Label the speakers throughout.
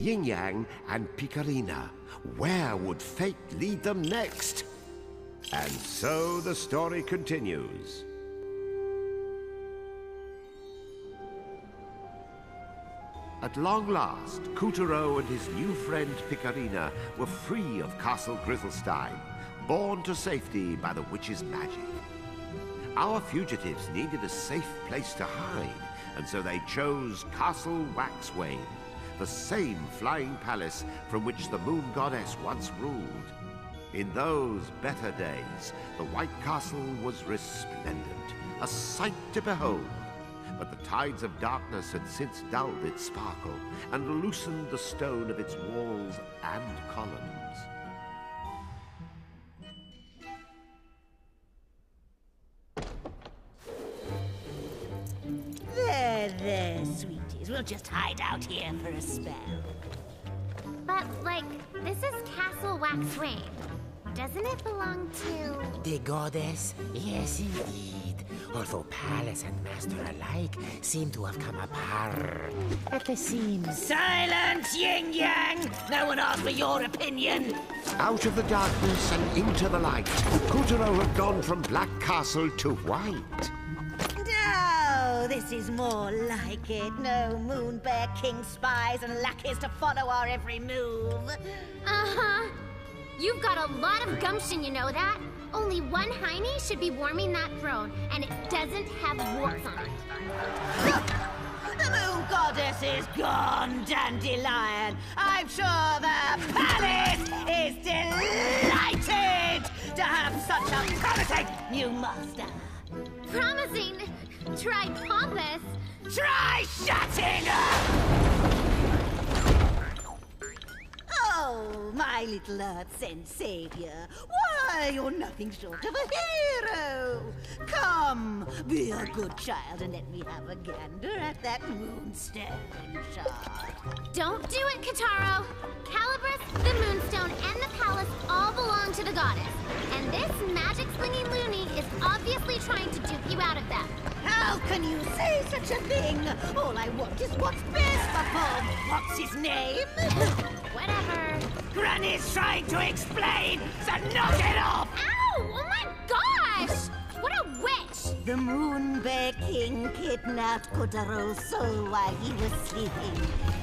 Speaker 1: Yin Yang and Picarina. Where would fate lead them next? And so the story continues. At long last, Couturier and his new friend Picarina were free of Castle Grizzlestein, borne to safety by the witch's magic. Our fugitives needed a safe place to hide, and so they chose Castle Waxwayne, the same flying palace from which the moon goddess once ruled. In those better days, the White Castle was resplendent, a sight to behold. But the tides of darkness had since dulled its sparkle and loosened the stone of its walls and columns.
Speaker 2: There, sweeties. We'll just hide out here for a spell.
Speaker 3: But, like, this is Castle Waxwayne. Doesn't it belong to...
Speaker 4: The goddess? Yes, indeed. Although palace and master alike seem to have come apart at the seams.
Speaker 2: Silence, Yin Yang! No one asked for your opinion!
Speaker 1: Out of the darkness and into the light, Couturier had gone from Black Castle to White.
Speaker 2: No, this is more like it. No Moon Bear King spies and lackeys to follow our every move.
Speaker 3: Uh-huh. You've got a lot of gumption, you know that? Only one hiney should be warming that throne, and it doesn't have warts on it.
Speaker 2: The Moon Goddess is gone, Dandelion. I'm sure the palace is delighted to have such a promising new master.
Speaker 3: Promising? Try pompous.
Speaker 2: Try shutting up! Oh, my little Earth-sent savior. Why, you're nothing short of a hero. Come, be a good child and let me have a gander at that moonstone shard.
Speaker 3: Don't do it, Kitaro. Calabrus, the moonstone, and the palace all belong to the goddess. And this magic-slinging loony is obviously trying to dupe you out of them.
Speaker 2: How can you say such a thing? All I want is what's best for what's his name?
Speaker 3: Whatever.
Speaker 2: Granny's trying to explain, so knock it off!
Speaker 3: Ow! Oh my gosh! What a witch!
Speaker 2: The Moon Bear King kidnapped Kotaro's soul while he was sleeping.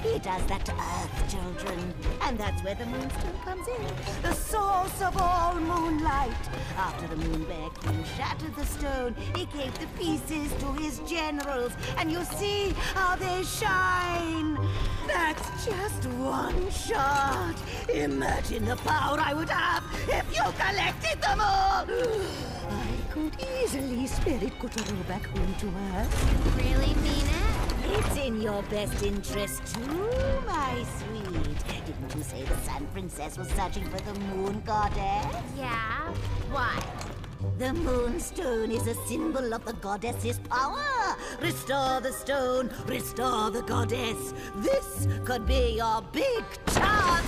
Speaker 2: He does that to Earth children, and that's where the Moonstone comes in. The source of all moonlight. After the Moon Bear King shattered the stone, he gave the pieces to his generals, and you see how they shine. That's just one shot. Imagine the power I would have if you collected them all. I could easily spirit Kotaro back home to Earth.
Speaker 3: Really mean it?
Speaker 2: It's in your best interest too, my sweet. Didn't you say the Sun Princess was searching for the Moon Goddess?
Speaker 3: Yeah? Why?
Speaker 2: The Moonstone is a symbol of the goddess's power. Restore the stone, restore the goddess. This could be your big chance.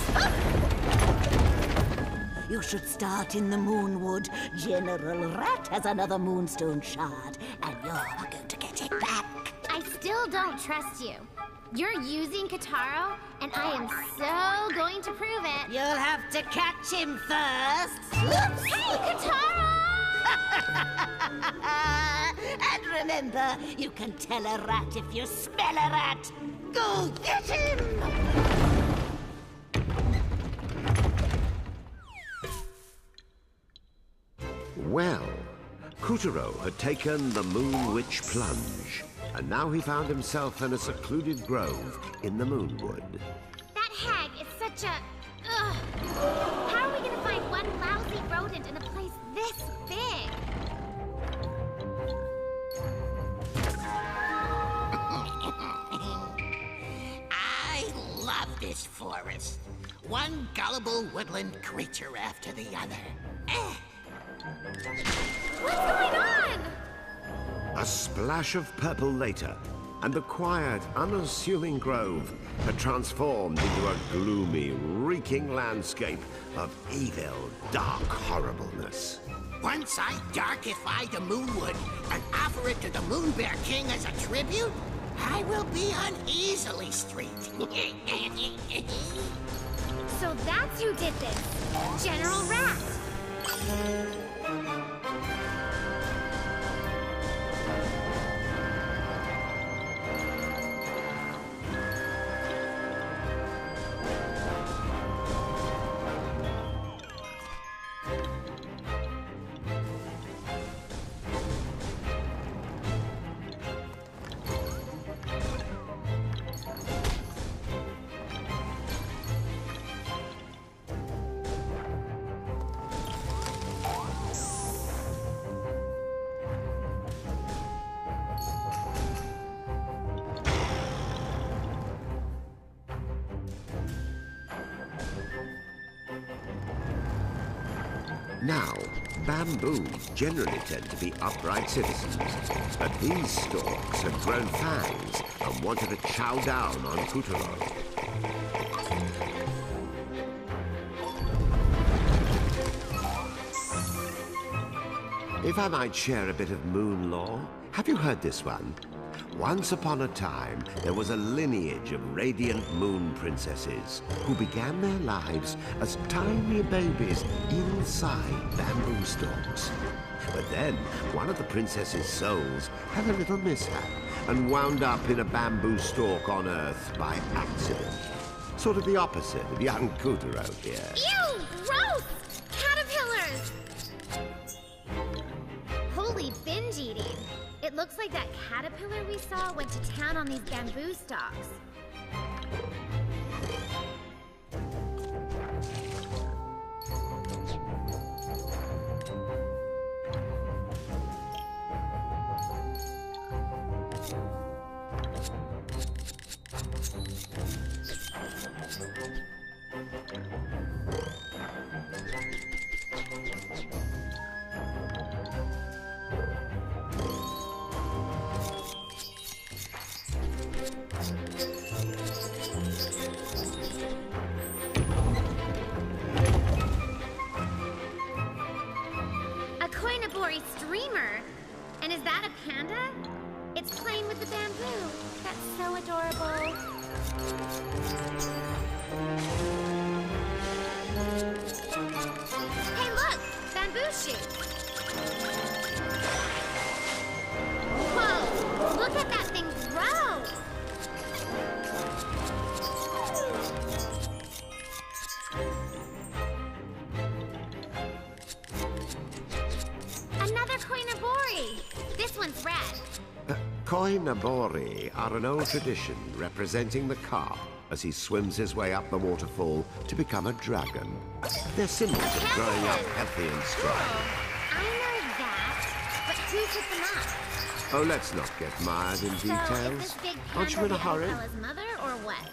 Speaker 2: You should start in the Moonwood. General Rat has another Moonstone shard, and you're going to get it back.
Speaker 3: I still don't trust you. You're using Kitaro, and I am so going to prove it.
Speaker 2: You'll have to catch him first.
Speaker 3: Hey, Kitaro!
Speaker 2: And remember, you can tell a rat if you smell a rat. Go get him!
Speaker 1: Well, Couturier had taken the Moon Witch plunge, and now he found himself in a secluded grove in the Moonwood.
Speaker 3: That hag is such a... Ugh. How are we gonna find one lousy rodent in a place this big?
Speaker 4: I love this forest. One gullible woodland creature after the other.
Speaker 3: What's going on?
Speaker 1: A splash of purple later, and the quiet, unassuming grove had transformed into a gloomy, reeking landscape of evil, dark horribleness.
Speaker 4: Once I darkify the Moonwood and offer it to the Moon Bear King as a tribute, I will be on Easily Street.
Speaker 3: So that's who did this. General Rat.
Speaker 1: Now, bamboos generally tend to be upright citizens, but these stalks had grown fangs and wanted to chow down on Kutaro. If I might share a bit of moon lore, have you heard this one? Once upon a time, there was a lineage of radiant moon princesses who began their lives as tiny babies inside bamboo stalks. But then, one of the princess's souls had a little mishap and wound up in a bamboo stalk on Earth by accident. Sort of the opposite of young Kutaro here.
Speaker 3: Ew! Gross! Caterpillars! Holy binge eating. It looks like that caterpillar we saw went to town on these bamboo stalks. Streamer? And is that a panda? It's playing with the bamboo. That's so adorable. Hey, look! Bamboo shoot! Whoa! Look at that thing grow! Another koinobori! This one's red.
Speaker 1: Koinobori are an old tradition representing the carp as he swims his way up the waterfall to become a dragon. They're symbols of growing up healthy and strong.
Speaker 3: I know that, but who put them up?
Speaker 1: Oh, let's not get mired in
Speaker 3: So,
Speaker 1: details.
Speaker 3: is this big
Speaker 1: Aren't you
Speaker 3: panda
Speaker 1: in a
Speaker 3: the
Speaker 1: hurry?
Speaker 3: Alpha's mother, or what?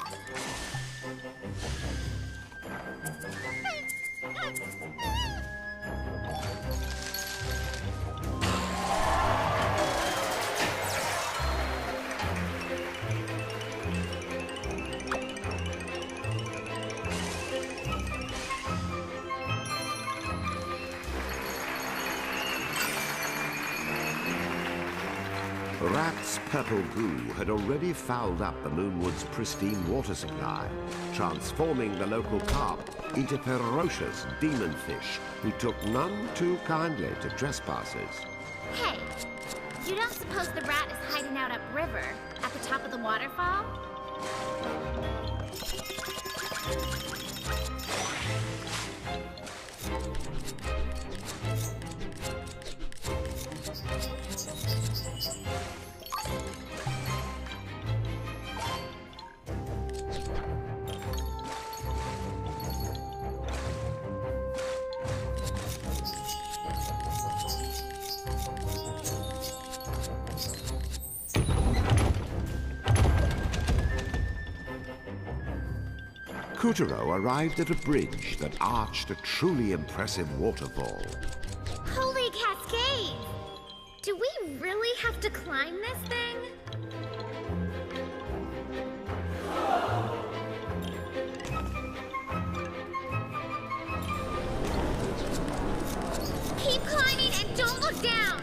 Speaker 1: Rat's purple goo had already fouled up the Moonwood's pristine water supply, transforming the local carp into ferocious demon fish who took none too kindly to trespassers.
Speaker 3: Hey, you don't suppose the rat is hiding out upriver, at the top of the waterfall?
Speaker 1: Kutaro arrived at a bridge that arched a truly impressive waterfall.
Speaker 3: Holy cascade! Do we really have to climb this thing? Keep climbing and don't look down!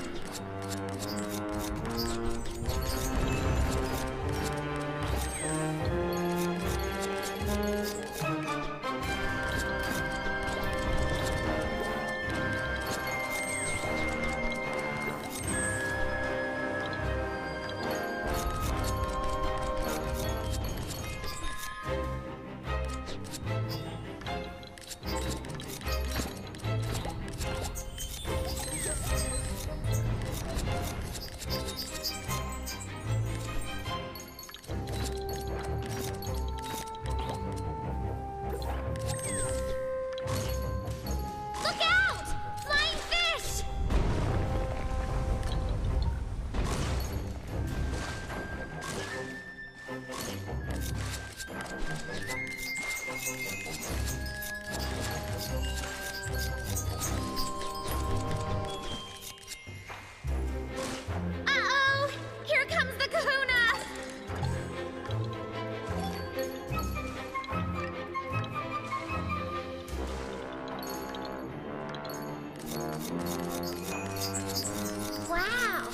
Speaker 3: Wow!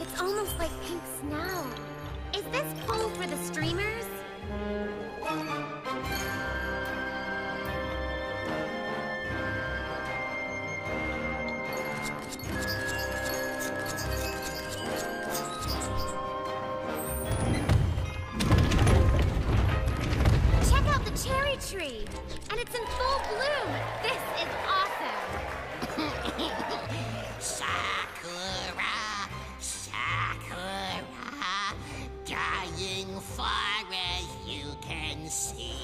Speaker 3: It's almost like pink snow. Is this coal for the streamers? Check out the cherry tree! And it's in full bloom! This is awesome!
Speaker 4: Sakura, Sakura, dying far as you can see.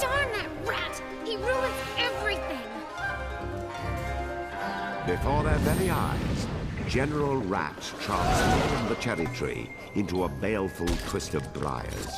Speaker 3: Darn that rat! He ruins everything!
Speaker 1: Before their very eyes, General Rat transformed the cherry tree into a baleful twist of briars.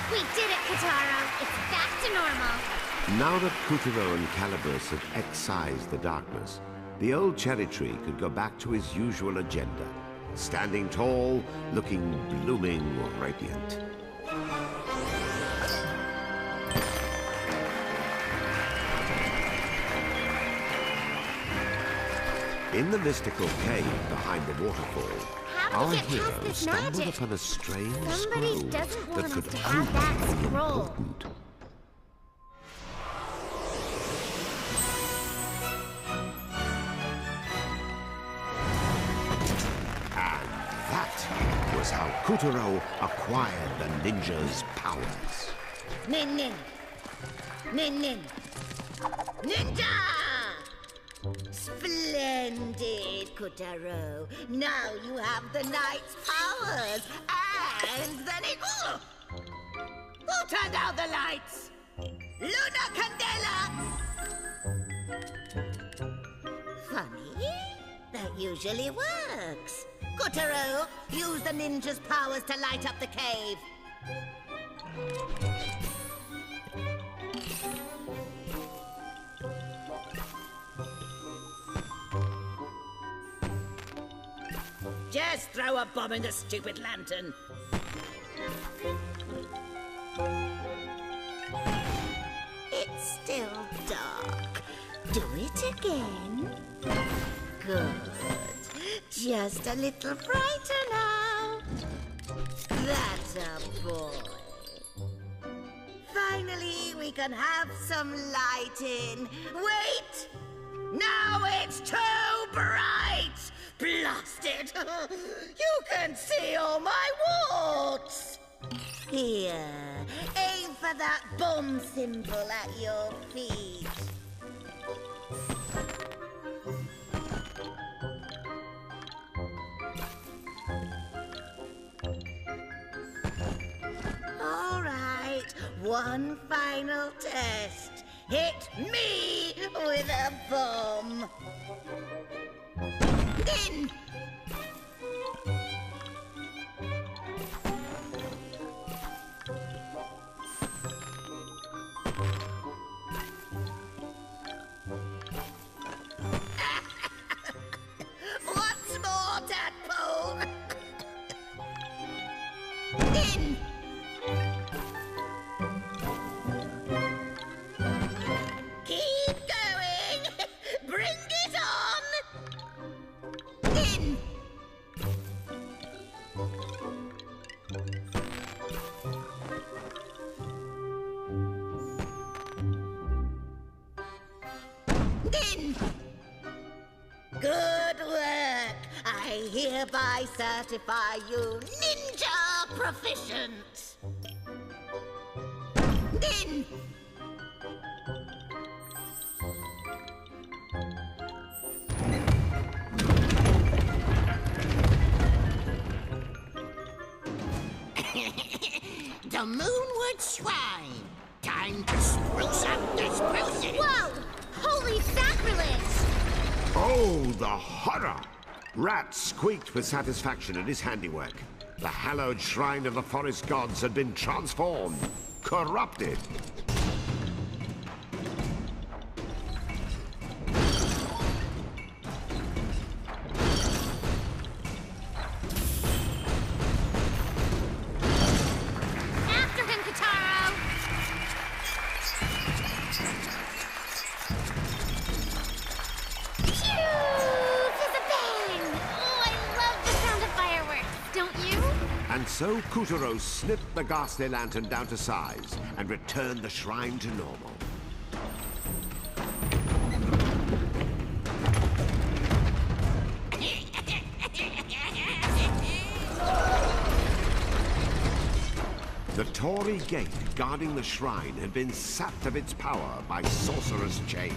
Speaker 3: We did it, Katara! It's back to normal!
Speaker 1: Now that Kuturo and Calibus had excised the darkness, the old cherry tree could go back to his usual agenda, standing tall, looking blooming radiant. In the mystical cave behind the waterfall,
Speaker 3: How
Speaker 1: our
Speaker 3: do we get past
Speaker 1: hero
Speaker 3: this
Speaker 1: stumbled
Speaker 3: magic?
Speaker 1: upon a strange
Speaker 3: Somebody
Speaker 1: scroll
Speaker 3: doesn't want
Speaker 1: that
Speaker 3: us
Speaker 1: could
Speaker 3: to have that
Speaker 1: only be
Speaker 3: scroll.
Speaker 1: important. And that was how Kuturo acquired the ninja's powers.
Speaker 2: Nin Nin! Nin Nin! Ninja! Splendid, Kutaro. Now you have the knight's powers and the ninja. Who turned out the lights? Luna Candela! Funny. That usually works. Kutaro, use the ninja's powers to light up the cave. Just throw a bomb in the stupid lantern. It's still dark. Do it again. Good. Just a little brighter now. That's a boy. Finally, we can have some light in. Wait! Now it's too bright! Blast it! You can see all my warts! Here, aim for that bomb symbol at your feet. All right, one final test. Hit me with a bomb. In! Good work! I hereby certify you ninja proficient! Then! The Moonwood Shrine! Time to spruce up the spruces!
Speaker 3: Whoa! Holy sacrilege!
Speaker 1: Oh, the horror! Rat squeaked with satisfaction at his handiwork. The hallowed shrine of the forest gods had been transformed, corrupted.
Speaker 3: After him, Kataro!
Speaker 1: And so Kutaro snipped the ghastly lantern down to size and returned the shrine to normal. The Torii gate guarding the shrine had been sapped of its power by sorcerer's chains.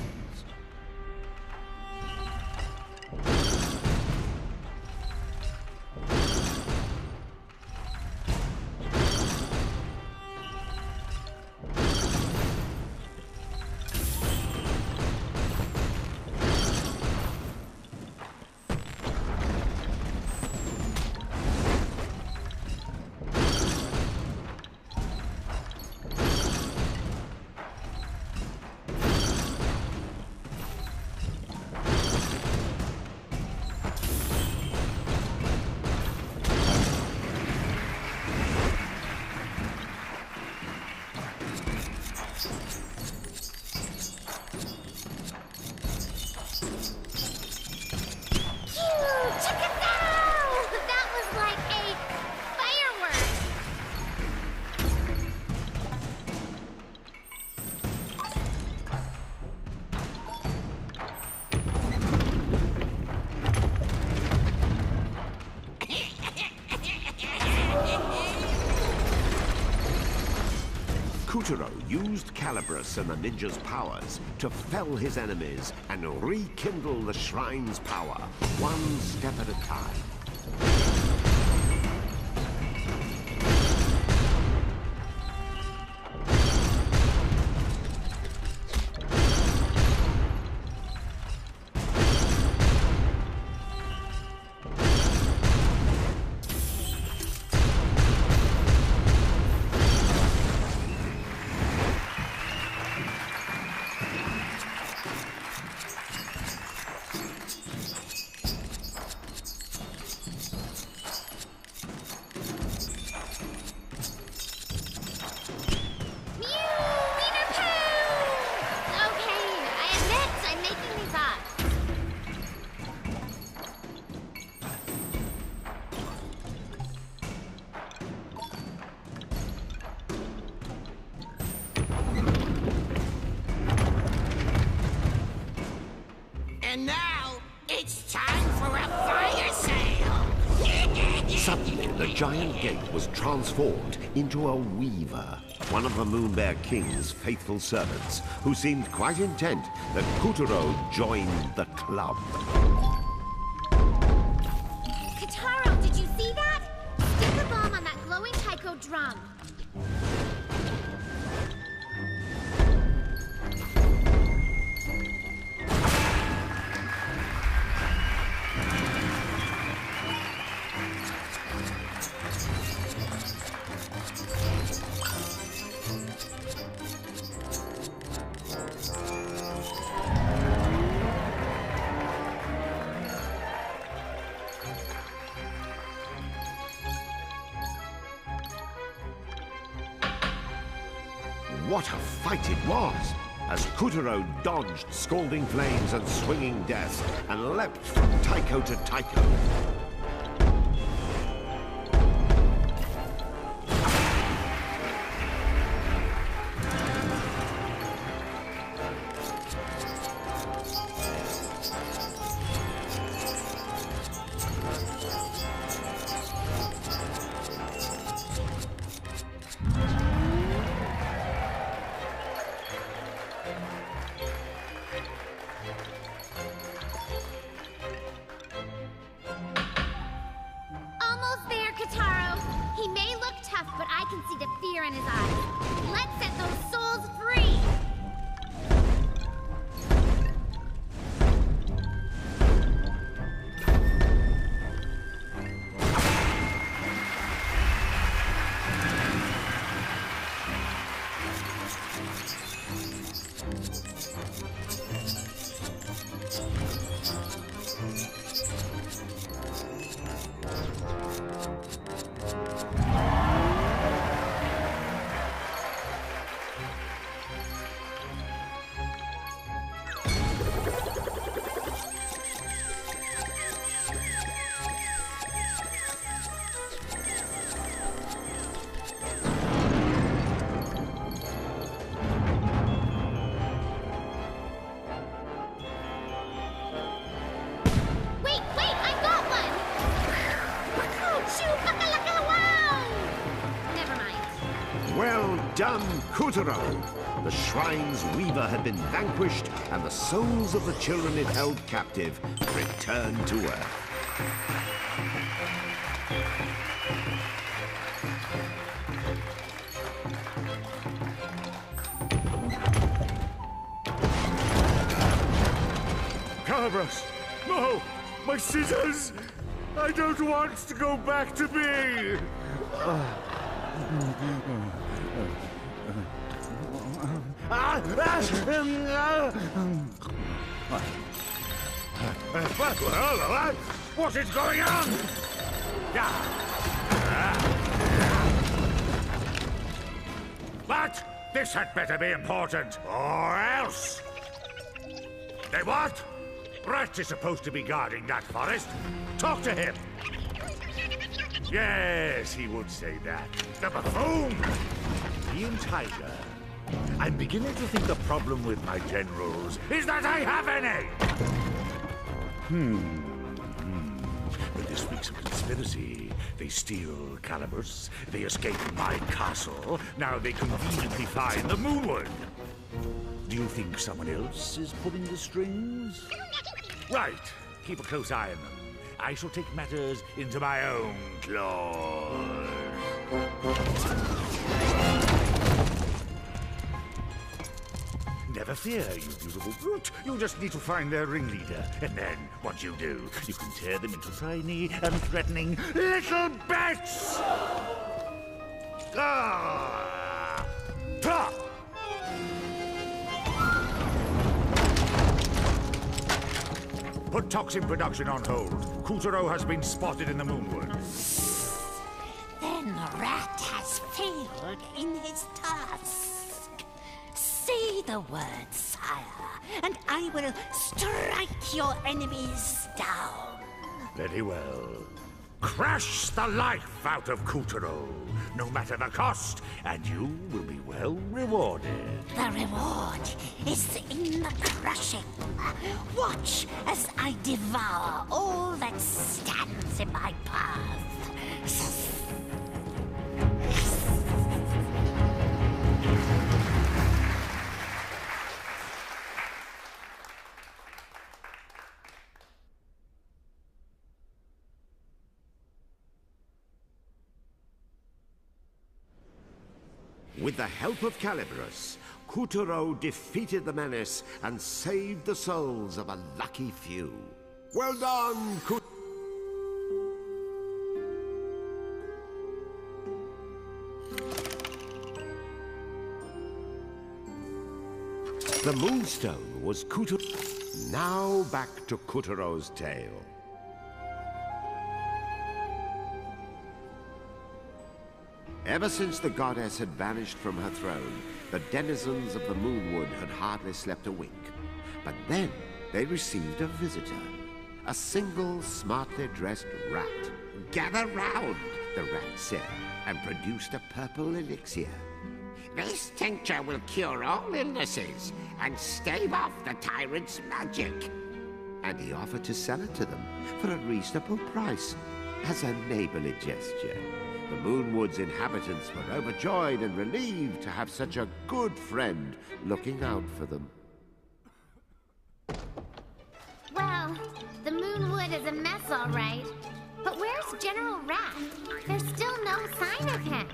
Speaker 1: Kutaro used Calibris and the ninja's powers to fell his enemies and rekindle the shrine's power, one step at a time.
Speaker 2: And now, it's time for a fire sale!
Speaker 1: Suddenly, the giant gate was transformed into a weaver, one of the Moonbear King's faithful servants, who seemed quite intent that Kutaro joined the club.
Speaker 3: Kataro, did you see that? Stick a bomb on that glowing taiko drum.
Speaker 1: What a fight it was! As Kutaro dodged scalding flames and swinging death and leapt from taiko to taiko. Well done, Kutaro! The shrine's weaver had been vanquished, and the souls of the children it held captive returned to Earth.
Speaker 5: Calibros! No! My scissors! I don't want to go back to me! What is going on? But this had better be important, or else. They what? Rat is supposed to be guarding that forest. Talk to him. Yes, he would say that. The buffoon! Ian Tiger, I'm beginning to think the problem with my generals is that I have any! But this speaks of conspiracy. They steal Calibros, they escape my castle, now they conveniently find the Moonwood. Do you think someone else is pulling the strings? Right. Keep a close eye on them. I shall take matters into my own claws. Never fear, you beautiful brute. You just need to find their ringleader. And then, what you do, you can tear them into tiny and threatening little bits! Ah! Ta! Put toxin production on hold. Kutaro has been spotted in the Moonwood.
Speaker 2: Then Rat has failed in his task. Say the word, sire, and I will strike your enemies down.
Speaker 5: Very well. Crush the life out of Kutaro, no matter the cost, and you will be well rewarded.
Speaker 2: The reward is in the crushing. Watch as I devour all that stands in my path.
Speaker 1: With the help of Calibros, Kutaro defeated the menace and saved the souls of a lucky few. Well done, Kutaro! The Moonstone was Kutaro. Now back to Kutaro's tale. Ever since the goddess had vanished from her throne, the denizens of the Moonwood had hardly slept a wink. But then they received a visitor. A single, smartly dressed rat. "Gather round," the rat said, and produced a purple elixir. "This tincture will cure all illnesses and stave off the tyrant's magic." And he offered to sell it to them for a reasonable price, as a neighborly gesture. The Moonwood's inhabitants were overjoyed and relieved to have such a good friend looking out for them.
Speaker 3: Well, the Moonwood is a mess, all right. But where's General Rat? There's still no sign of him.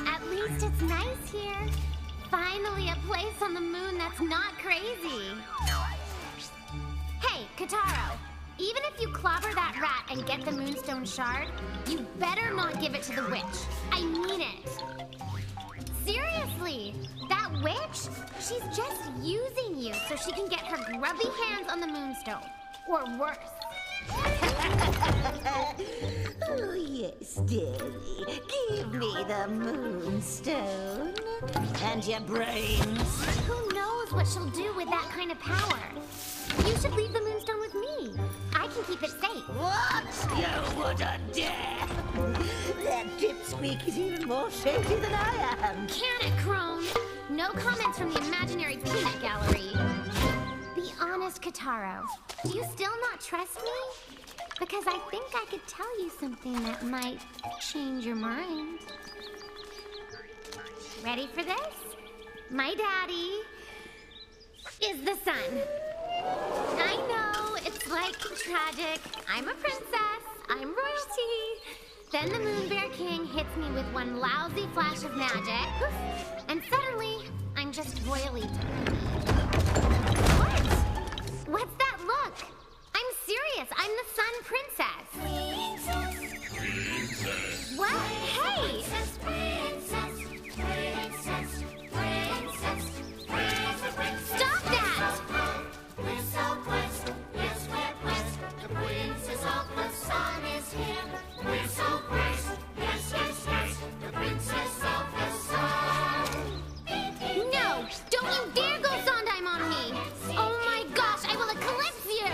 Speaker 3: At least it's nice here. Finally a place on the moon that's not crazy. Hey, Kutaro. Even if you clobber that rat and get the Moonstone shard, you better not give it to the witch. I mean it. seriously. That witch, she's just using you so she can get her grubby hands on the Moonstone. Or worse.
Speaker 2: Oh, yes, dearie. Give me the Moonstone. And your brains.
Speaker 3: Who knows what she'll do with that kind of power? You should leave the Moonstone with me. I can keep it safe.
Speaker 2: What? You wouldn't dare! That dipsqueak is even more shady than I am.
Speaker 3: Can it, Crone? No comments from the imaginary peanut gallery. Be honest, Kataro. Do you still not trust me? Because I think I could tell you something that might change your mind. Ready for this? My daddy is the sun. I know, it's like tragic. I'm a princess. I'm royalty. Then the Moon Bear King hits me with one lousy flash of magic. And suddenly, I'm just royally tiny. What? What's that look? I'm serious. I'm the Sun Princess. Princess. What? Hey! Stop that!
Speaker 6: We're southwest, yes, we're west. The princess of the sun is here. We're southwest, yes, yes, yes. The princess of the sun.
Speaker 3: No! Don't you dare go Sondheim on me! Oh my gosh, I will eclipse you!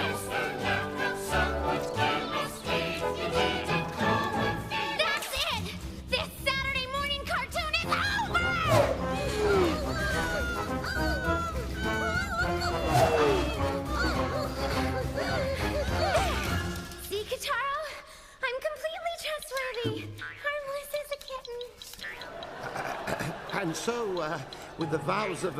Speaker 3: That's it! This Saturday morning cartoon is over! See, Kataro? I'm completely trustworthy. Harmless as a kitten.
Speaker 1: And so, with the vows of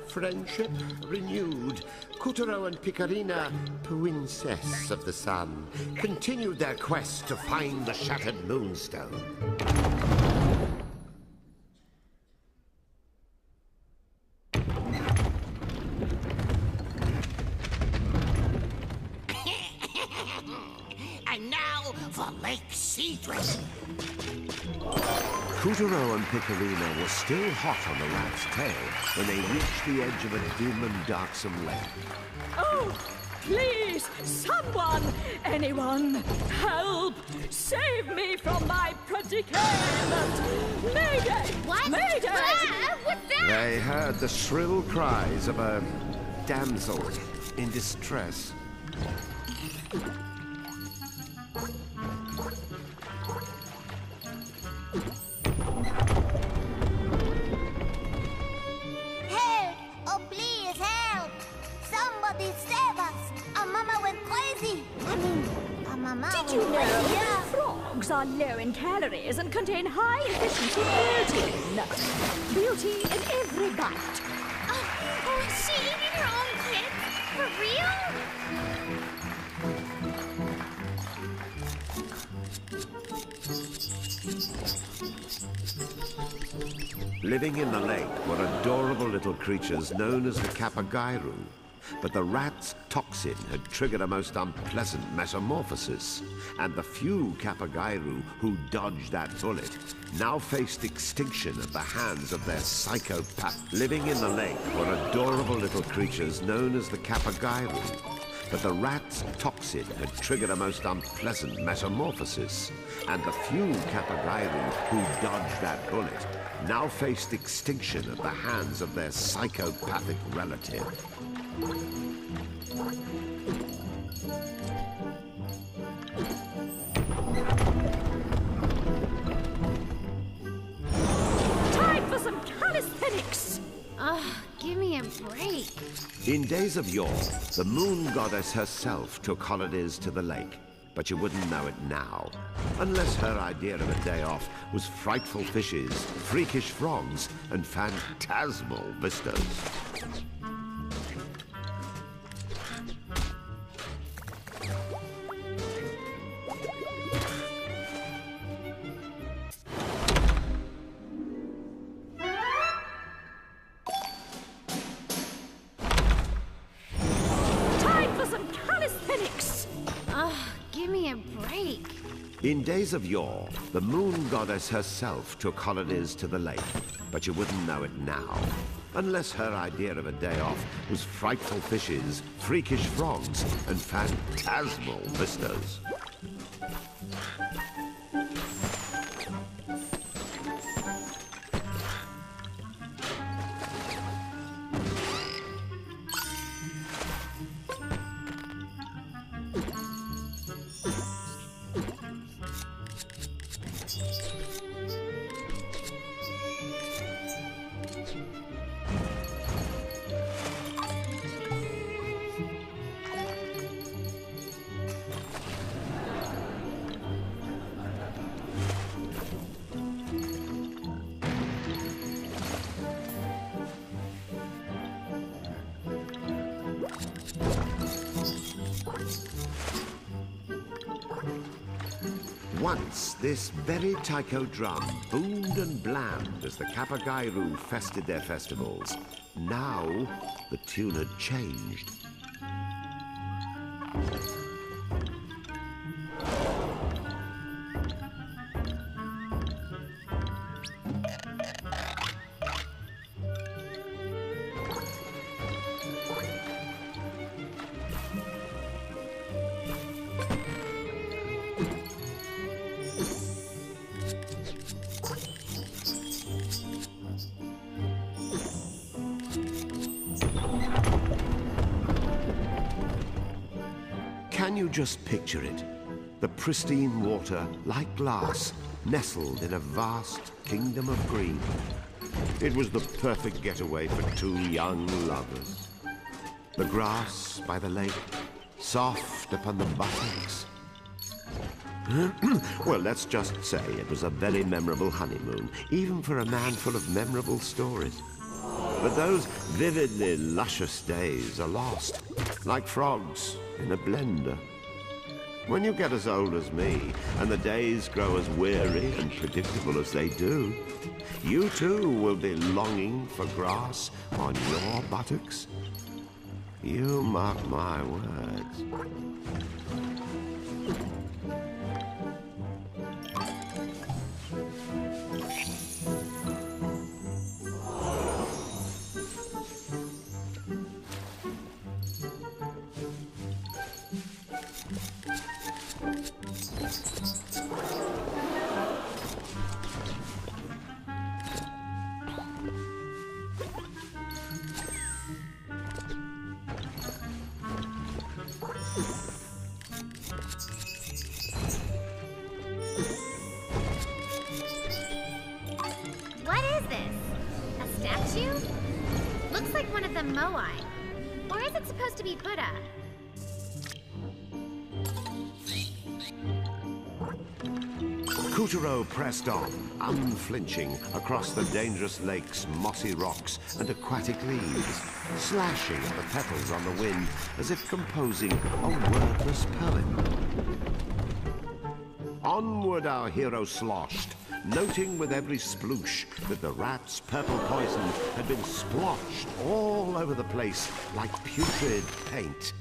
Speaker 1: friendship renewed, Kotaro and Picarina, Princess of the Sun, continued their quest to find the shattered Moonstone.
Speaker 4: And now for Lake Sea Dressing.
Speaker 1: Kotaro and Picarina were still hot on the rat's tail when they reached the edge of a dim and darksome lake.
Speaker 7: Oh, please, someone, anyone, help! Save me from my predicament! Mayday!
Speaker 3: What?
Speaker 7: Mayday!
Speaker 3: What's that?
Speaker 1: They heard the shrill cries of a damsel in distress.
Speaker 6: Help! Oh, please, help! Somebody save us! Our mama went crazy! Our mama
Speaker 7: Did
Speaker 6: went
Speaker 7: you know
Speaker 6: crazy.
Speaker 7: that frogs are low in calories and contain high efficiency protein? Beauty in every bite.
Speaker 3: Oh, is she eating her own kids? For real?
Speaker 1: Living in the lake were adorable little creatures known as the Kapagairu. But the rat's toxin had triggered a most unpleasant metamorphosis, and the few Kapagairu who dodged that bullet now faced extinction at the hands of their psychopath. Living in the lake were adorable little creatures known as the Kapagairu. But the rat's toxin had triggered a most unpleasant metamorphosis, and the few Kapagairu who dodged that bullet now faced extinction at the hands of their psychopathic relative.
Speaker 7: Time for some calisthenics!
Speaker 3: Ugh, give me a break.
Speaker 1: In days of yore, the moon goddess herself took holidays to the lake, but you wouldn't know it now, unless her idea of a day off was frightful fishes, freakish frogs, and phantasmal vistas.
Speaker 7: Time for some calisthenics!
Speaker 3: Ugh, give me a break.
Speaker 1: In days of yore, the moon goddess herself took holidays to the lake, but you wouldn't know it now. Unless her idea of a day off was frightful fishes, freakish frogs, and phantasmal vistas. Once, this very taiko drum boomed and blammed as the Kapagairu fested their festivals. Now, the tune had changed. Can you just picture it? The pristine water, like glass, nestled in a vast kingdom of green. It was the perfect getaway for two young lovers. The grass by the lake, soft upon the buttocks. Well, let's just say it was a very memorable honeymoon, even for a man full of memorable stories. But those vividly luscious days are lost, like frogs in a blender. When you get as old as me, and the days grow as weary and predictable as they do, you too will be longing for grass on your buttocks. You mark my words.
Speaker 3: What is this? A statue? Looks like one of the Moai. Or is it supposed to be Buddha?
Speaker 1: Kutaro pressed on, unflinching, across the dangerous lake's mossy rocks and aquatic leaves, slashing at the petals on the wind as if composing a wordless poem. Onward our hero sloshed, noting with every sploosh that the rat's purple poison had been splotched all over the place like putrid paint.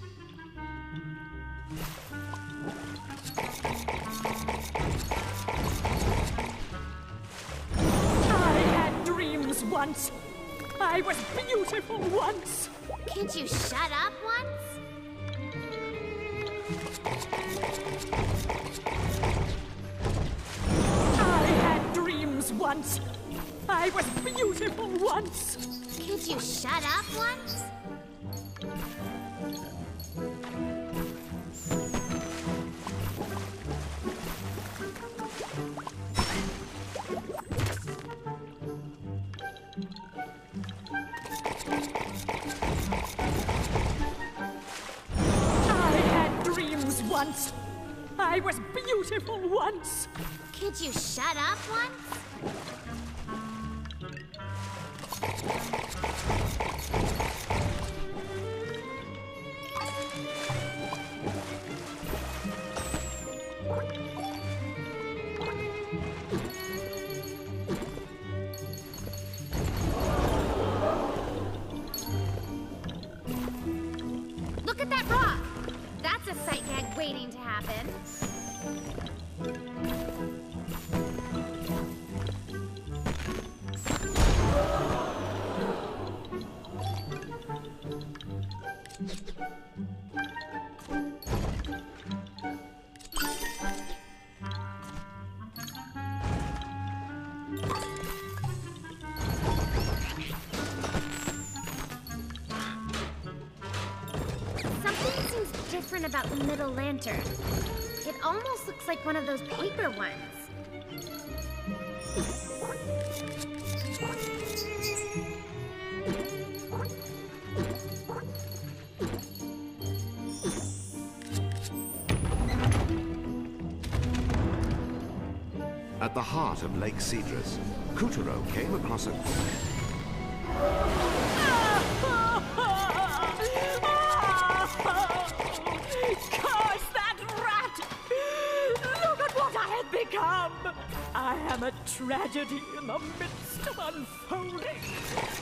Speaker 7: Once. I was beautiful once.
Speaker 3: Can't you shut up once?
Speaker 7: I had dreams once. I was beautiful once.
Speaker 3: Can't you shut up once?
Speaker 7: Once. I was beautiful once.
Speaker 3: Could you shut up once? Look at that rock! That's a sight gag waiting to happen. Something seems different about the middle lantern. It almost looks like one of those paper ones.
Speaker 1: At the heart of Lake Cedrus, Kutaro came across a...
Speaker 7: Curse that rat! Look at what I have become! I am a tragedy in the midst of unfolding.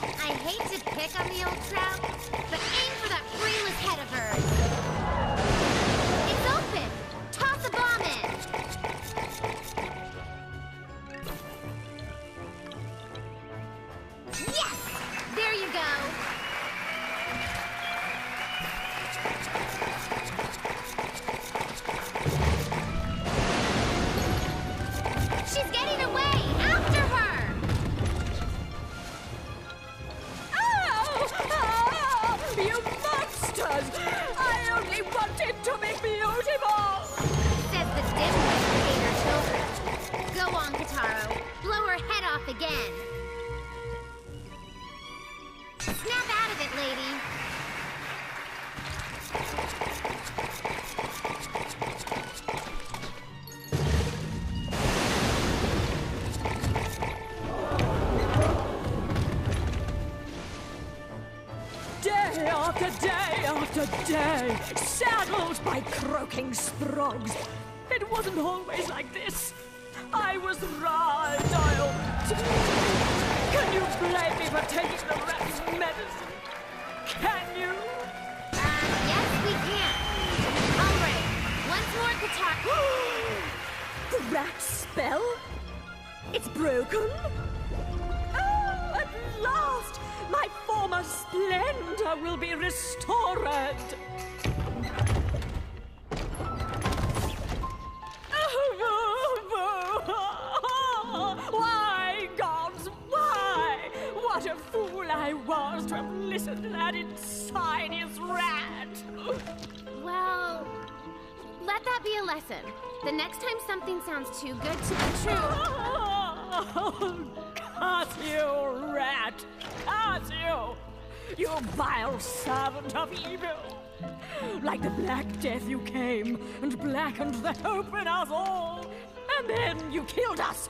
Speaker 3: I hate to pick on the old trout, but aim for that brainless head of hers. It's open! Toss a bomb in! Yes! There you go! She's getting away! After her!
Speaker 7: Oh, you monsters! I only wanted to be beautiful!
Speaker 3: Says the dim-witted hater children. Go on, Kataro. Blow her head off again. Snap out of it, lady.
Speaker 7: Day after day after day, saddled by croaking sprogs. It wasn't always like this. I was right, Can you blame me for taking the rat's medicine? Can you?
Speaker 3: Yes, we can. All right. Once more, Kataro.
Speaker 7: The rat spell? It's broken? Oh, at last! My former splendor will be restored! Why, gods, why? What a fool I was to have listened to that insidious rat!
Speaker 3: Well, let that be a lesson. The next time something sounds too good to be true.
Speaker 7: Curse you, rat! Curse you! You vile servant of evil! Like the Black Death you came and blackened the hope in us all, and then you killed us!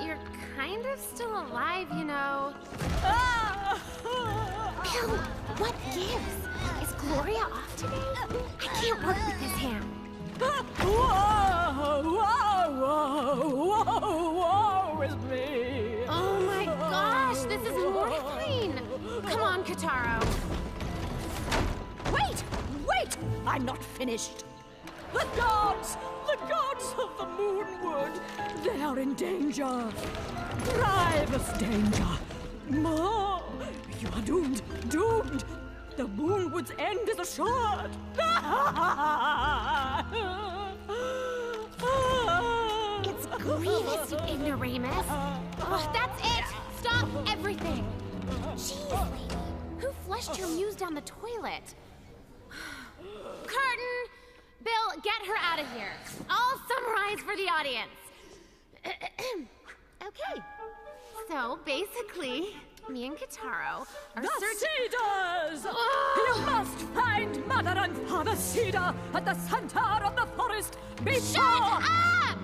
Speaker 3: You're kind of still alive, you know. Bill, what gives? Is Gloria off today? I can't work with this hand.
Speaker 7: Whoa, whoa, whoa, whoa, is me!
Speaker 3: Oh my gosh, this is mortifying. Come on, Kataro.
Speaker 7: Wait! I'm not finished. The gods of the Moonwood, they are in danger. Grievous danger. No, you are doomed. The Moonwood's end is assured.
Speaker 3: It's grievous, you ignoramus. Oh, that's it. Stop everything. Jeez, lady. Who flushed your muse down the toilet? Curtain! Bill, get her out of here. I'll summarize for the audience. Okay. So, basically, me and Kataro are
Speaker 7: The
Speaker 3: searching...
Speaker 7: Cedars!
Speaker 3: Oh!
Speaker 7: You must find Mother and Father Cedar at the center of the forest before...
Speaker 3: Shut up!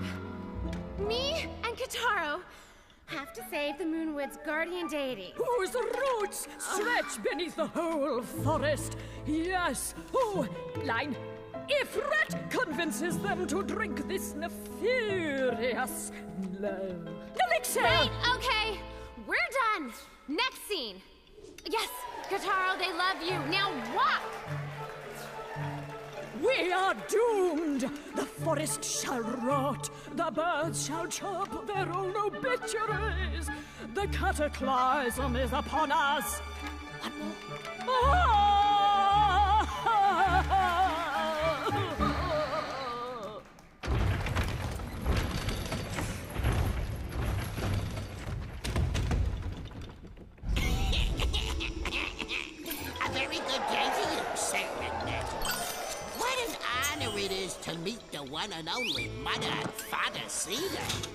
Speaker 3: Me and Kataro have to save the Moonwood's guardian deity.
Speaker 7: Whose roots stretch beneath the whole forest. Yes. Oh, line. If Rat convinces them to drink this nefarious elixir.
Speaker 3: Right, okay. We're done. Next scene. Yes, Kataro, they love you. Now walk.
Speaker 7: We are doomed! The forest shall rot, the birds shall chirp their own obituaries. The cataclysm is upon us. One more.
Speaker 4: A very good day to you, Sir Redneck. What an honor it is to meet the one and only Mother and Father Cedar.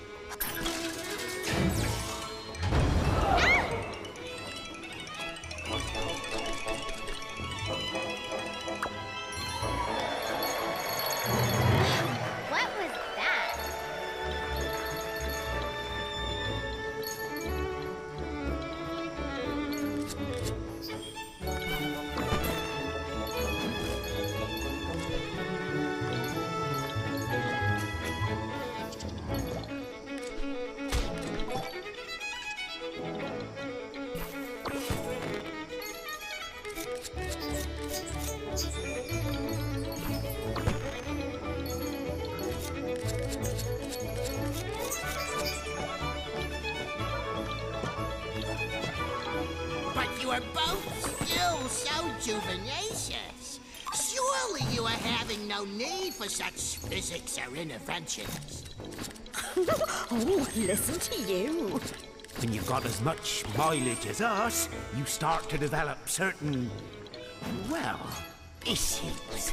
Speaker 3: What was that?
Speaker 4: But you are both still so juvenacious. Surely you are having no need for such physics or interventions.
Speaker 7: Oh, listen to you.
Speaker 5: When you've got as much mileage as us, you start to develop certain, well, issues.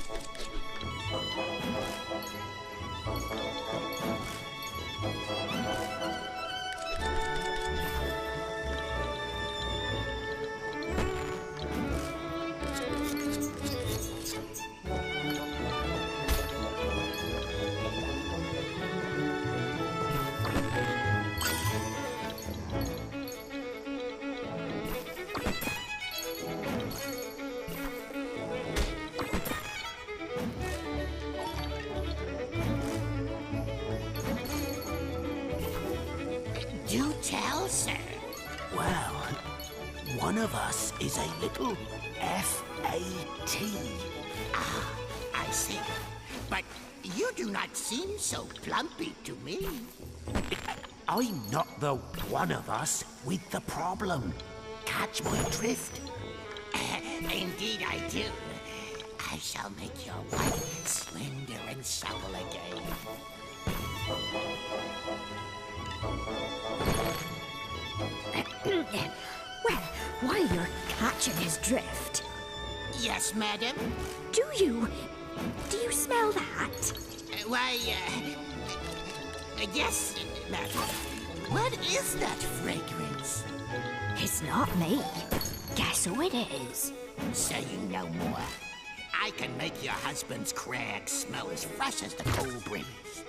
Speaker 4: Do tell, sir.
Speaker 5: Well, one of us is a little FAT.
Speaker 4: Ah, I see. But you do not seem so plumpy to me.
Speaker 5: I'm not the one of us with the problem. Catch my drift?
Speaker 4: Indeed I do. I shall make your wife slender and supple again.
Speaker 7: Well, while you're catching his drift,
Speaker 4: Yes, madam?
Speaker 7: do you smell that?
Speaker 4: Why, yes, madam. What is that fragrance?
Speaker 7: It's not me. Guess who it is?
Speaker 4: Say you no more. I can make your husband's crag smell as fresh as the cold breeze.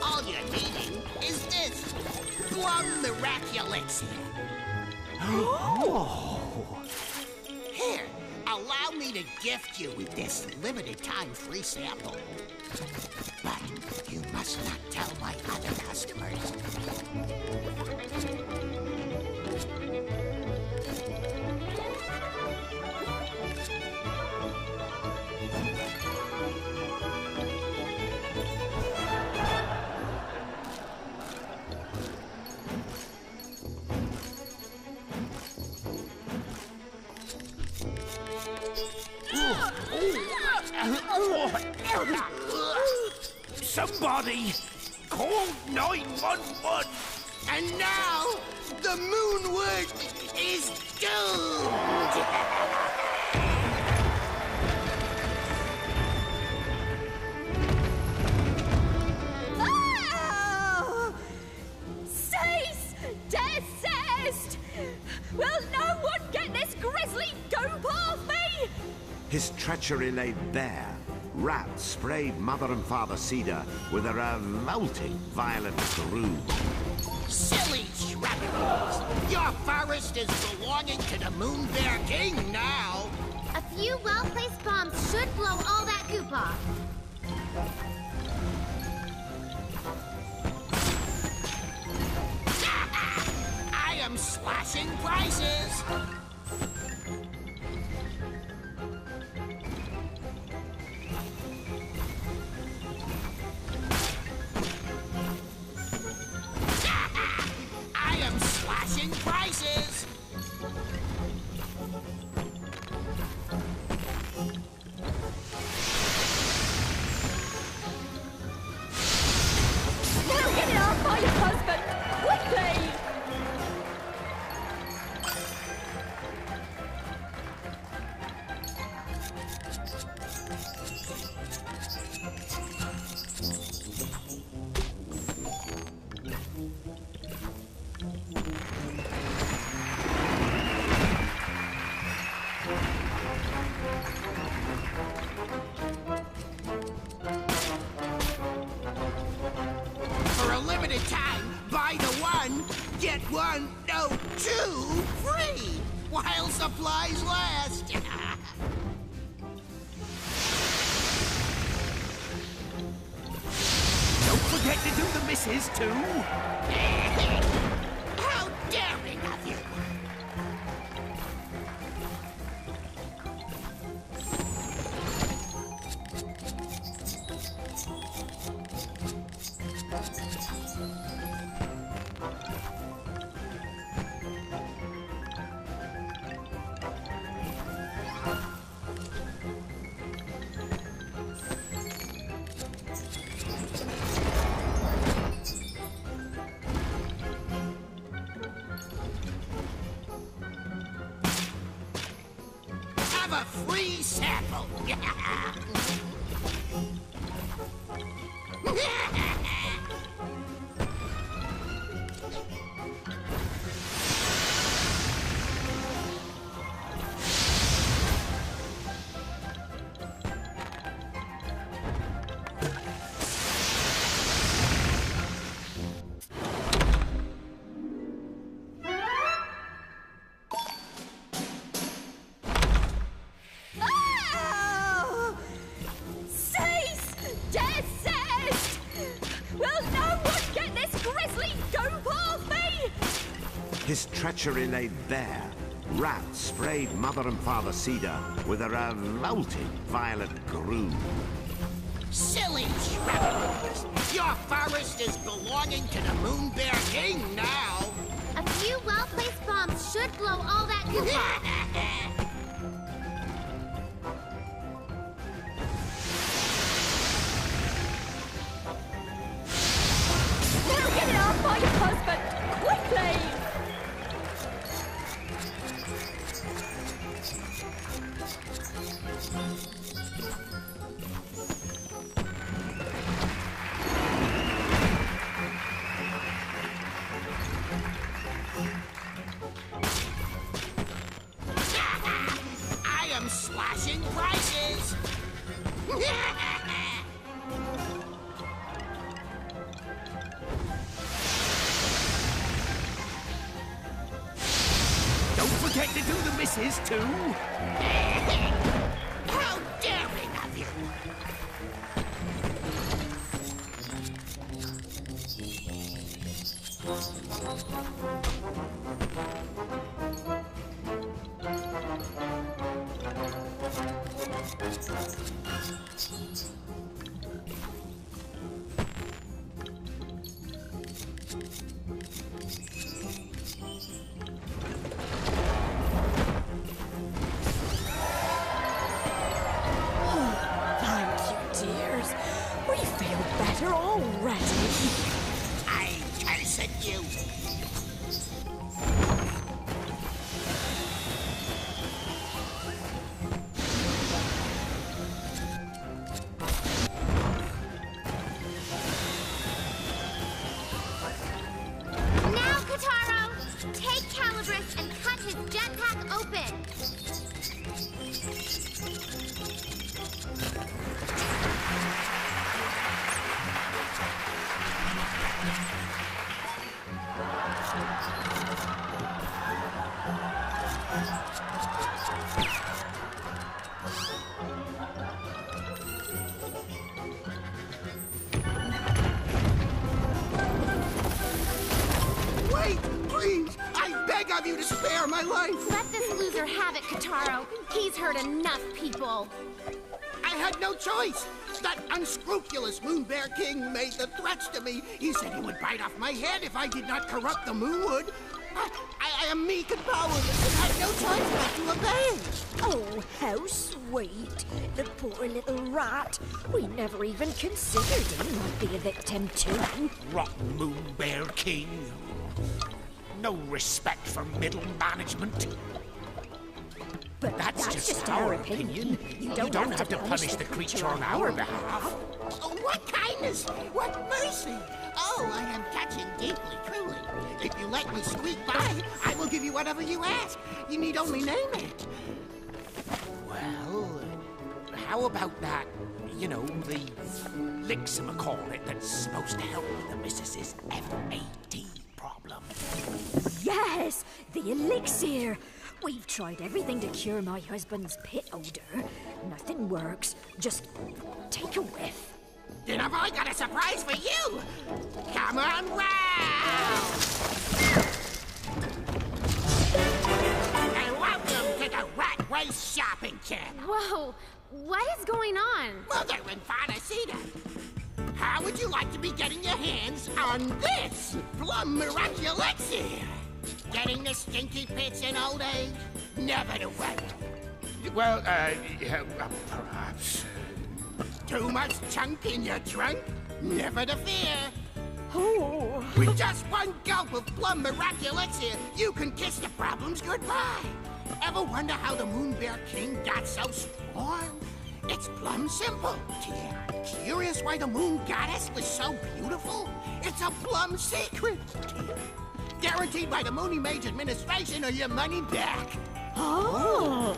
Speaker 4: All you're needing is this plum miraculix Here, allow me to gift you with this limited time free sample. But you must not tell my other customers.
Speaker 5: Somebody call 911!
Speaker 4: And now, the Moonwood is doomed!
Speaker 7: Oh! Cease! Desist! Will no one get this grisly dope off me?
Speaker 1: His treachery laid bare. Rats sprayed Mother and Father Cedar with a revolting violet brew.
Speaker 4: Silly shrubberies! Your forest is belonging to the Moon Bear King now!
Speaker 3: A few well-placed bombs should blow all that goop off.
Speaker 4: I am slashing prices! I am slashing prices!
Speaker 7: Now get it off my husband! Quickly!
Speaker 4: For a limited time, buy the one, get one, no, two, free, while supplies last.
Speaker 5: Don't forget to do the misses, too.
Speaker 4: How daring of you! Have a free sample!
Speaker 7: Oh! Cease! Desist! Will no one get this grisly dope off me?
Speaker 1: His treachery laid bare. Rats sprayed Mother and Father Cedar with a revolting violet brew.
Speaker 4: Silly shrubberies! Your forest is belonging to the Moon Bear King now!
Speaker 3: A few well-placed bombs should blow all that goop off.
Speaker 7: Now get it off my husband! Quickly!
Speaker 4: I am slashing prices!
Speaker 5: Don't forget to do the misses, too.
Speaker 4: How daring of you!
Speaker 7: Thank you, dears. We feel better already.
Speaker 4: I curse at you.
Speaker 3: Now, Kotaro, take Calibrus and cut his jetpack open.
Speaker 4: Wait, please! I beg of you to spare my life!
Speaker 3: Let this loser have it, Kotaro. He's hurt enough people.
Speaker 4: I had no choice! That unscrupulous Moon Bear King made the threats to me. He said he would bite off my head if I did not corrupt the Moonwood. I am meek and powerless and had no choice but to obey.
Speaker 7: Oh, how sweet. The poor little rat. We never even considered he might be a victim too.
Speaker 5: Rotten Moon Bear King. No respect for middle management.
Speaker 7: But that's just our opinion. You don't have to punish the creature on our behalf.
Speaker 4: Oh, what kindness! What mercy! Oh, I am touching deeply, truly. If you let me squeak by, I will give you whatever you ask. You need only name it. Well, how about that, you know, the licksamacornet that's supposed to help the missus's FAD problem?
Speaker 7: Yes, the elixir. We've tried everything to cure my husband's pit odor. Nothing works. Just take a whiff.
Speaker 4: Then have I got a surprise for you? Come on round! And welcome to the Rat Race Shopping Channel.
Speaker 3: Whoa, what is going on?
Speaker 4: Mother and Father Cedar. How would you like to be getting your hands on this Plum Miraculexir? Getting the stinky pits in old age? Never to wait.
Speaker 5: Well, perhaps.
Speaker 4: Too much chunk in your trunk? Never to fear.
Speaker 7: Oh.
Speaker 4: With just one gulp of Plum Miraculexir, you can kiss the problems goodbye. Ever wonder how the Moon Bear King got so strong? It's plumb simple. Curious why the Moon Goddess was so beautiful? It's a plumb secret. Guaranteed by the Moony Mage administration or your money back.
Speaker 7: Oh.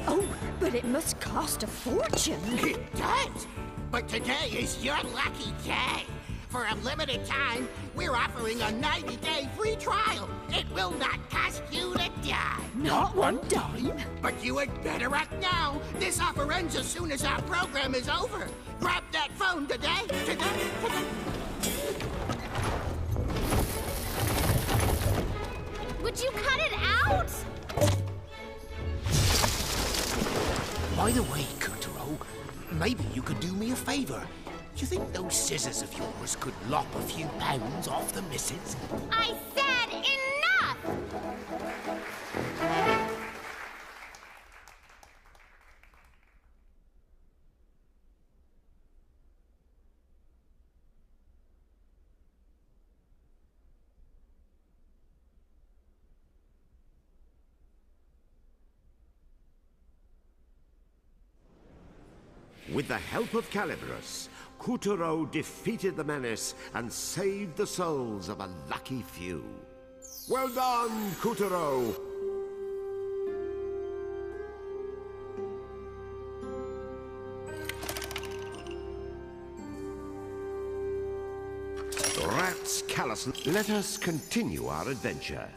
Speaker 7: Oh, but it must cost a fortune.
Speaker 4: It does. But today is your lucky day. For a limited time, we're offering a 90-day free trial. It will not cost you a dime.
Speaker 7: Not one dime.
Speaker 4: But you had better act now. This offer ends as soon as our program is over. Grab that phone today.
Speaker 3: Would you cut it out?
Speaker 4: By the way, Kotaro, maybe you could do me a favor. You think those scissors of yours could lop a few pounds off the missus?
Speaker 3: I said enough!
Speaker 1: With the help of Calibrus, Kotaro defeated the menace and saved the souls of a lucky few. Well done, Kotaro! Rats callous, let us continue our adventure.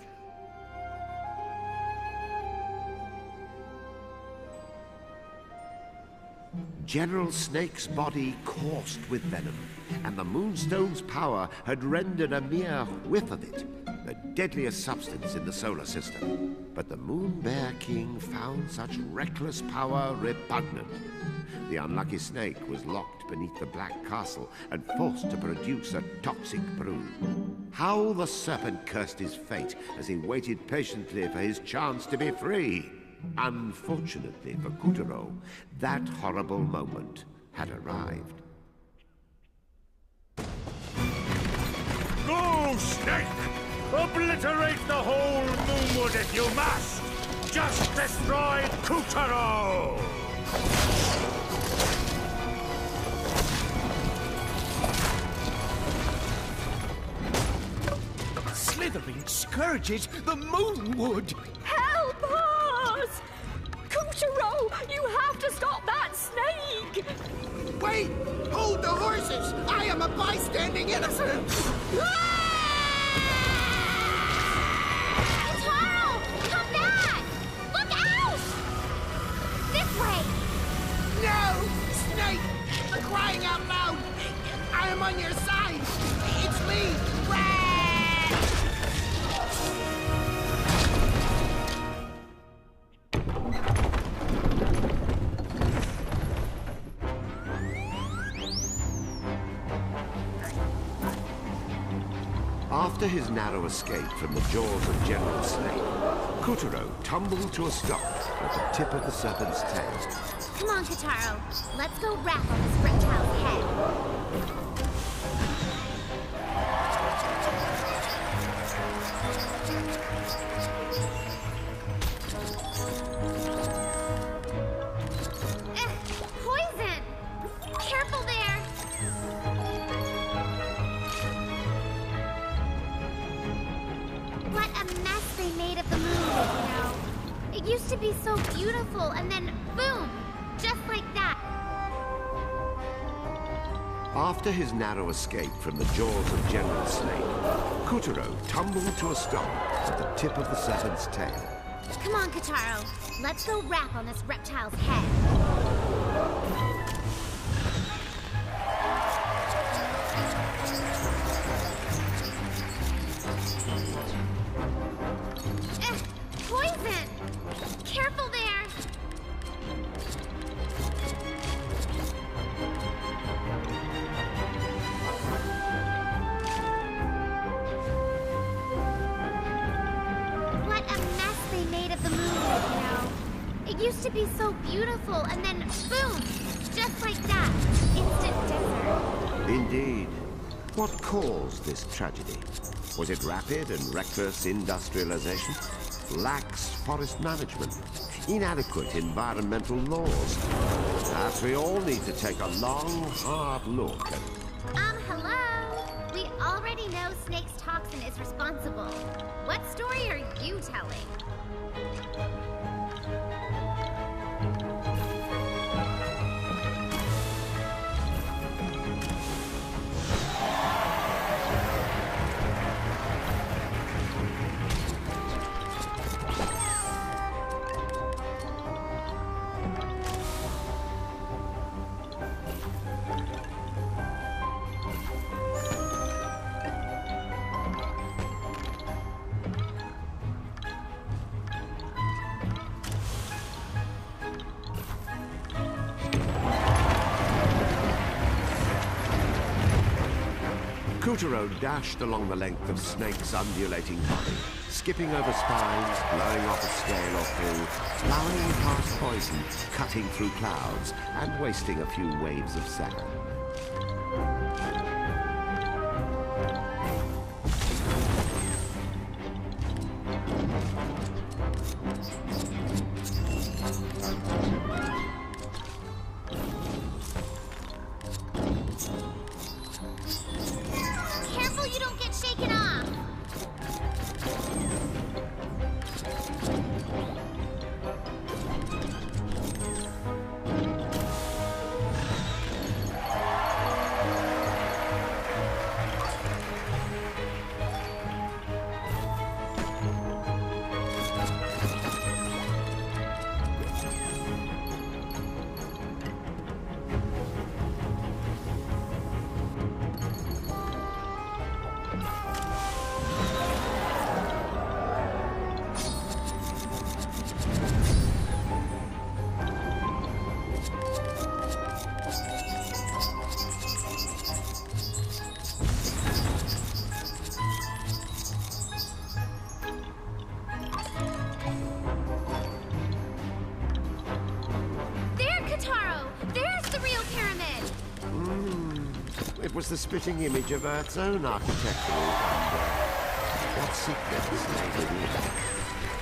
Speaker 1: General Snake's body coursed with venom, and the Moonstone's power had rendered a mere whiff of it the deadliest substance in the solar system. But the Moon Bear King found such reckless power repugnant. The unlucky snake was locked beneath the Black Castle and forced to produce a toxic brood. How the serpent cursed his fate as he waited patiently for his chance to be free. Unfortunately for Kotaro, that horrible moment had arrived.
Speaker 5: Ghost! snake! Obliterate the whole Moonwood if you must! Just destroy Kutaro!
Speaker 8: Slithering scourges the Moonwood!
Speaker 7: Help us! Kutaro, you have to stop that snake!
Speaker 4: Wait! Hold the horses! I am a bystanding innocent!
Speaker 3: Taro! Come back! Look out! This way!
Speaker 4: No! Snake! For crying out loud! I am on your side! It's me! Rat!
Speaker 1: After his narrow escape from the jaws of General Snake, Kutaro tumbled to a stop at the tip of the serpent's tail.
Speaker 3: Come on, Kotaro. Let's go rap on this reptile's head. Poison! Careful there! What a mess they made of the moon, you know. It used to be so beautiful, and then boom! Just like that.
Speaker 1: After his narrow escape from the jaws of General Snake, Kutaro tumbled to a stop at the tip of the serpent's tail.
Speaker 3: Come on, Kotaro. Let's go rap on this reptile's head. Poison! Careful there! What a mess they made of the moon, you know. It used to be so beautiful, and then boom! Just like that. Instant desert.
Speaker 1: Indeed. What caused this tragedy? Was it rapid and reckless industrialization? Lax forest management? Inadequate environmental laws? Perhaps we all need to take a long, hard look at...
Speaker 3: Hello? We already know Snake's toxin is responsible. What story are you telling?
Speaker 1: Kutaro dashed along the length of Snake's undulating body, skipping over spines, blowing off a scale or two, plowing past poison, cutting through clouds, and wasting a few waves of sand.
Speaker 3: Careful you don't get shaken off!
Speaker 1: It was the spitting image of Earth's own architectural wonder. what secrets lay within?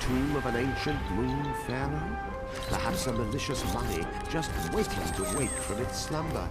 Speaker 1: Tomb of an ancient moon pharaoh? Perhaps a malicious mummy just waiting to wake from its slumber.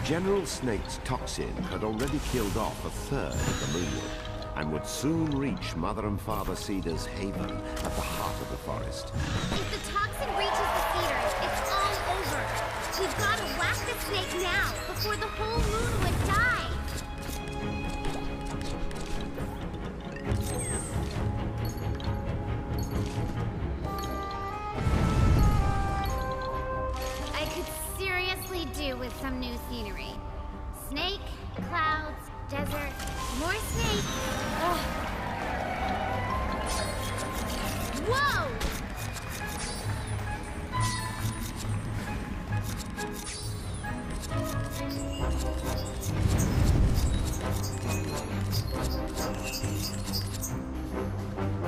Speaker 1: General Snake's toxin had already killed off a third of the moonwood, and would soon reach Mother and Father Cedar's haven at the heart of the forest.
Speaker 3: If the toxin reaches the cedars, it's all over. We've got to whack the snake now, before the whole moonwood dies. I could seriously do with some new scenery. Snake, clouds, desert, more snake. Ugh. Whoa!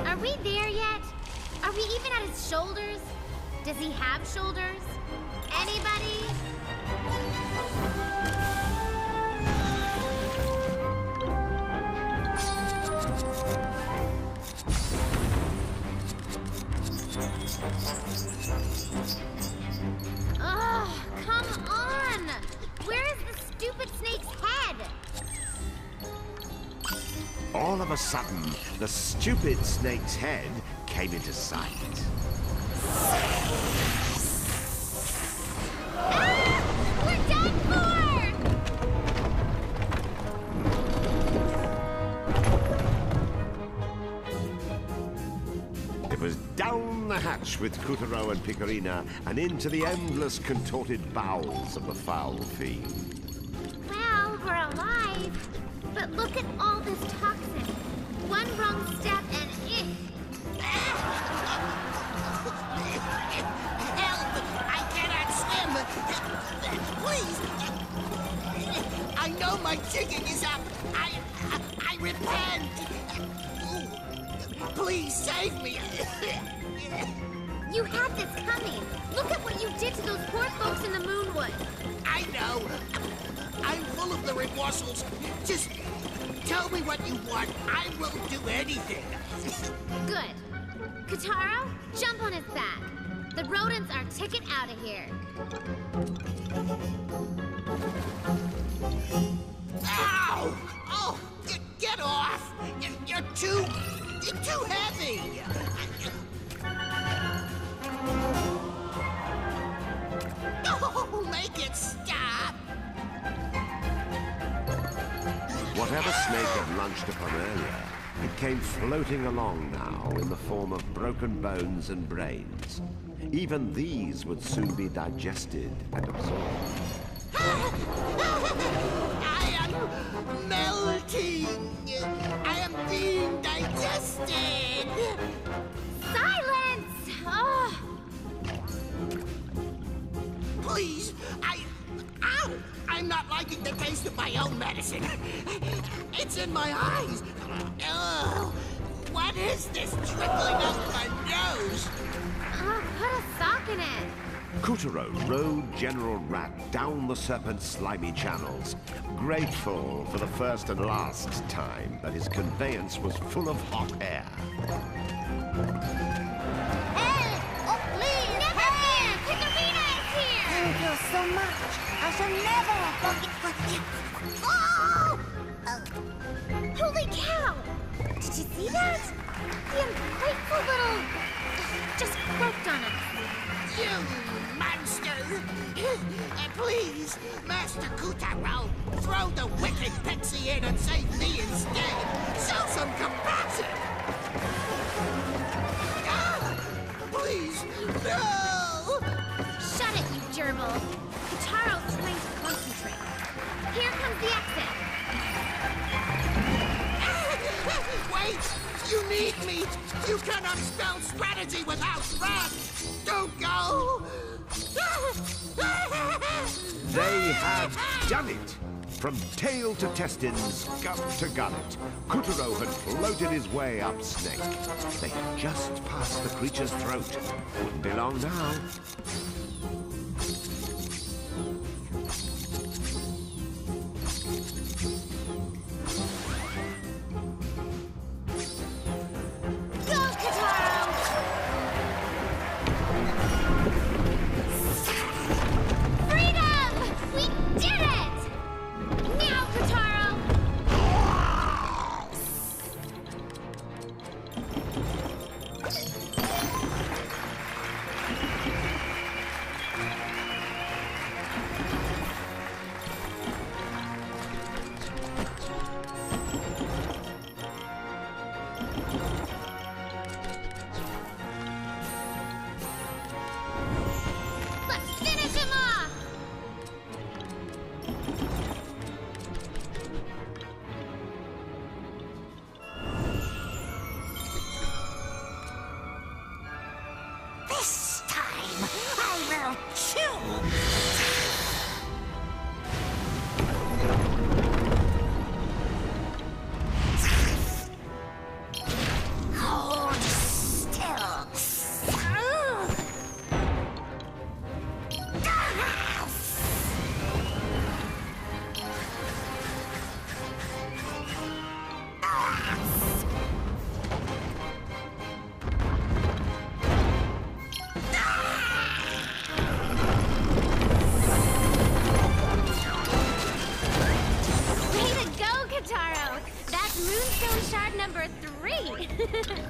Speaker 3: Are we there yet? Are we even at his shoulders? Does he have shoulders? Anybody? Oh, come on! Where is the stupid snake's head?
Speaker 1: All of a sudden, the stupid snake's head came into sight.
Speaker 3: Ah! We're done for!
Speaker 1: It was down the hatch with Kutaro and Picarina and into the endless contorted bowels of the foul fiend.
Speaker 3: Well, we're alive. But look at all this toxin. One wrong step and
Speaker 4: Help! I cannot swim! Please! I know my chicken is up! I repent! Please save me!
Speaker 3: You had this coming. Look at what you did to those poor folks in the Moonwood.
Speaker 4: I know! I'm full of the remorsals. Just tell me what you want. I will do anything.
Speaker 3: Good. Kotaro, jump on his back. The rodents are ticket out of here.
Speaker 4: Ow! Oh, get off! You're too heavy! Oh, make it stop!
Speaker 1: Whatever snake had lunched upon earlier, it came floating along now in the form of broken bones and brains. Even these would soon be digested and absorbed.
Speaker 4: I am melting! I am being digested!
Speaker 3: Silence! Oh.
Speaker 4: Please, Ow! I'm not liking the taste of my own medicine. It's in my eyes. Ugh! What is this trickling out my nose?
Speaker 3: Oh, put a sock in it.
Speaker 1: Kutaro rode General Rat down the serpent's slimy channels, grateful for the first and last time that his conveyance was full of hot air.
Speaker 2: Help! Oh, please!
Speaker 3: Never fear! Picarina is here!
Speaker 2: Thank you so much. I shall never forget. Oh!
Speaker 3: Holy cow! Did you see that? The ungrateful little... just croaked on us.
Speaker 4: You monster! Please, Master Kutaro, throw the wicked pixie in and save me instead. Show some compassion! Ah, please, no!
Speaker 3: Shut it, you gerbil. Kutaro's trying to concentrate. Here comes the exit.
Speaker 4: Wait! You need me! You cannot spell strategy without run! Don't go!
Speaker 1: They had done it! From tail to testins, gut to gullet, Kutaro had floated his way up Snake. They had just passed the creature's throat. Wouldn't be long now.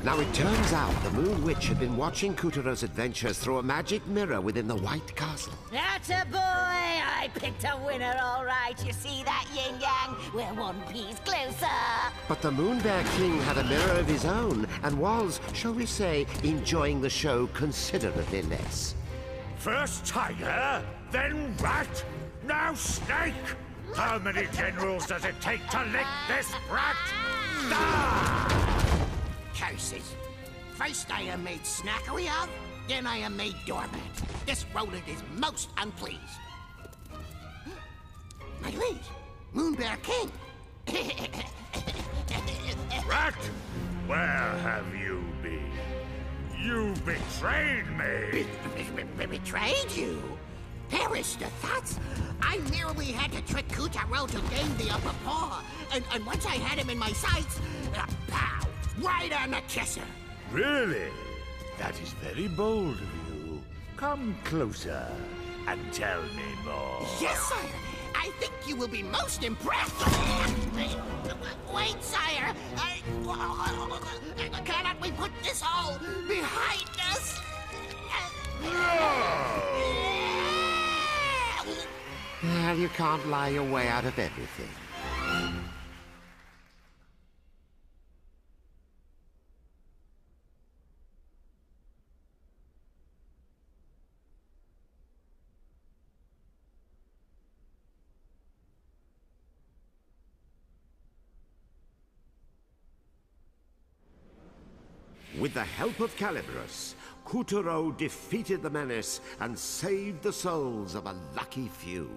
Speaker 1: Now it turns out the Moon Witch had been watching Kutaro's adventures through a magic mirror within the White Castle.
Speaker 2: That's a boy! I picked a winner, all right. You see that, Yin Yang? We're one piece closer.
Speaker 1: But the Moon Bear King had a mirror of his own and was, shall we say, enjoying the show considerably less.
Speaker 5: First Tiger, then Rat, now Snake! How many generals does it take to lick this brat?
Speaker 4: Curses. First I am made snackery of, then I am made doormat. This rodent is most unpleased. My liege, Moon Bear King.
Speaker 5: Rat, where have you been? You betrayed me!
Speaker 4: Betrayed you? Perish the thoughts! I merely had to trick Kutaro to gain the upper paw, and once I had him in my sights, pow! Right on the kisser!
Speaker 5: Really? That is very bold of you. Come closer and tell me more.
Speaker 4: Yes, sire! I think you will be most impressed! Wait, sire! Cannot we put this all behind us?
Speaker 1: Well, you can't lie your way out of everything. With the help of Calibrus, Kutaro defeated the menace and saved the souls of a lucky few.